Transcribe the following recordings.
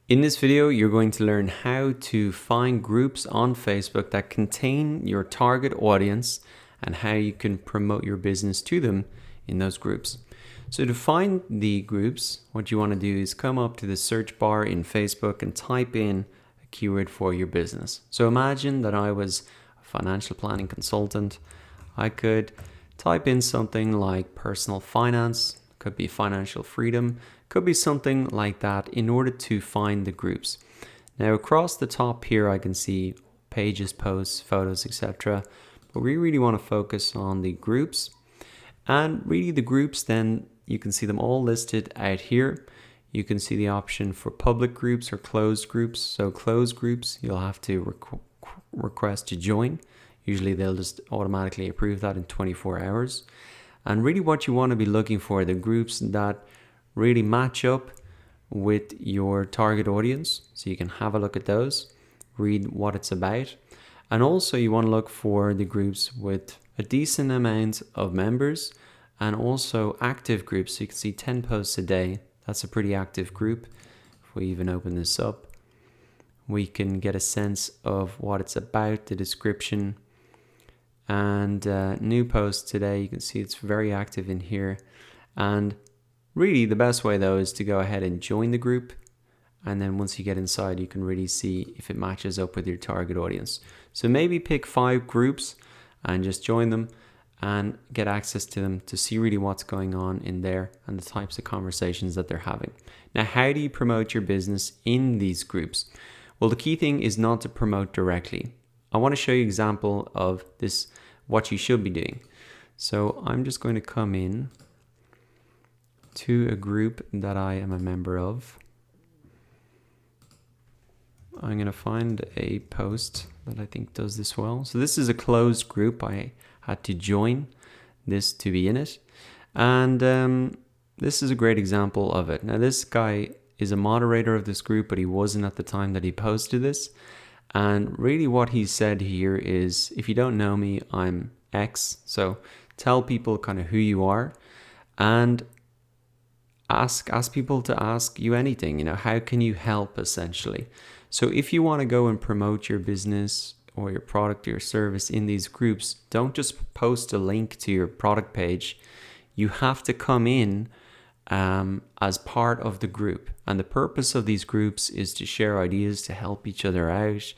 In this video, you're going to learn how to find groups on Facebook that contain your target audience and how you can promote your business to them in those groups. So to find the groups, what you want to do is come up to the search bar in Facebook and type in a keyword for your business. So imagine that I was a financial planning consultant. I could type in something like personal finance, could be financial freedom, could be something like that in order to find the groups. Now across the top here I can see pages, posts, photos, etc. But we really want to focus on the groups. And really the groups, then you can see them all listed out here. You can see the option for public groups or closed groups. So closed groups, you'll have to request to join. Usually they'll just automatically approve that in 24 hours. And really what you want to be looking for are the groups that really match up with your target audience. So you can have a look at those, read what it's about. And also you want to look for the groups with a decent amount of members and also active groups. So you can see 10 posts a day. That's a pretty active group. If we even open this up, we can get a sense of what it's about, the description. And new posts today, you can see it's very active in here. And really the best way though is to go ahead and join the group. And then once you get inside, you can really see if it matches up with your target audience. So maybe pick 5 groups and just join them and get access to them to see really what's going on in there and the types of conversations that they're having. Now, how do you promote your business in these groups? Well, the key thing is not to promote directly. I want to show you an example of this, what you should be doing. So I'm just going to come in to a group that I am a member of. I'm going to find a post that I think does this well. So this is a closed group. I had to join this to be in it. And this is a great example of it. Now this guy is a moderator of this group, but he wasn't at the time that he posted this. And really what he said here is, if you don't know me, I'm X. So tell people kind of who you are and ask people to ask you anything. You know, how can you help essentially? So if you want to go and promote your business or your product or your service in these groups, don't just post a link to your product page. You have to come in as part of the group. And the purpose of these groups is to share ideas, to help each other out,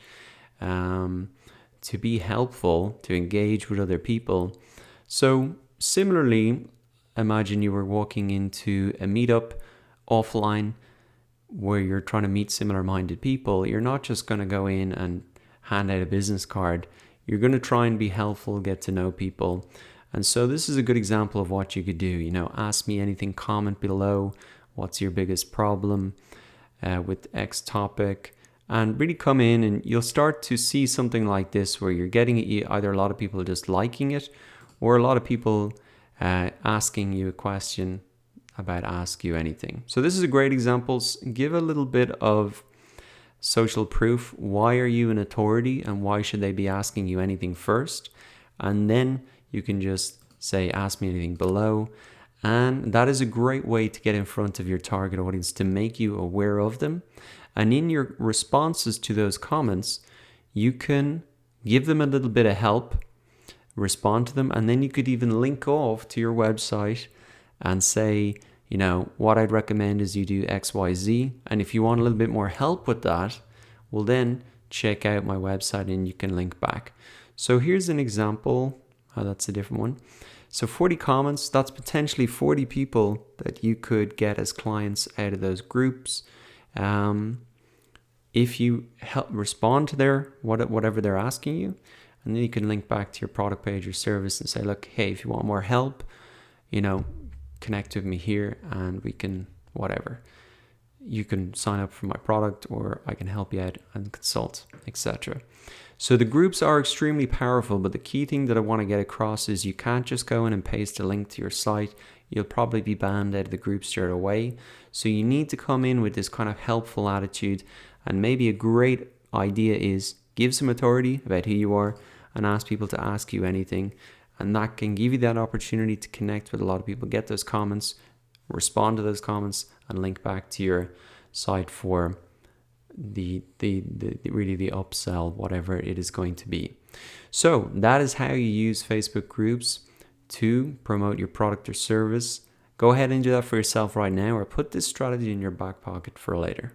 to be helpful, to engage with other people. So similarly, imagine you were walking into a meetup offline where you're trying to meet similar-minded people. You're not just going to go in and hand out a business card. You're going to try and be helpful, get to know people. And so this is a good example of what you could do. You know, ask me anything, comment below. What's your biggest problem with X topic? And really come in and you'll start to see something like this where you're getting either a lot of people just liking it or a lot of people asking you a question about Ask You Anything. So this is a great example. Give a little bit of social proof. Why are you an authority and why should they be asking you anything first? And then you can just say, ask me anything below. And that is a great way to get in front of your target audience, to make you aware of them. And in your responses to those comments, you can give them a little bit of help, respond to them, and then you could even link off to your website and say, you know, what I'd recommend is you do X, Y, Z. And if you want a little bit more help with that, well then check out my website and you can link back. So here's an example. Oh, that's a different one. So 40 comments, that's potentially 40 people that you could get as clients out of those groups. If you help respond to their whatever they're asking you, and then you can link back to your product page or service and say, look, hey, if you want more help, you know, connect with me here and we can, whatever. You can sign up for my product or I can help you out and consult, etc. So the groups are extremely powerful, but the key thing that I want to get across is you can't just go in and paste a link to your site. You'll probably be banned out of the group straight away. So you need to come in with this kind of helpful attitude, and maybe a great idea is give some authority about who you are and ask people to ask you anything. And that can give you that opportunity to connect with a lot of people, get those comments, respond to those comments, and link back to your site for really the upsell, whatever it is going to be. So that is how you use Facebook groups to promote your product or service. Go ahead and do that for yourself right now, or put this strategy in your back pocket for later.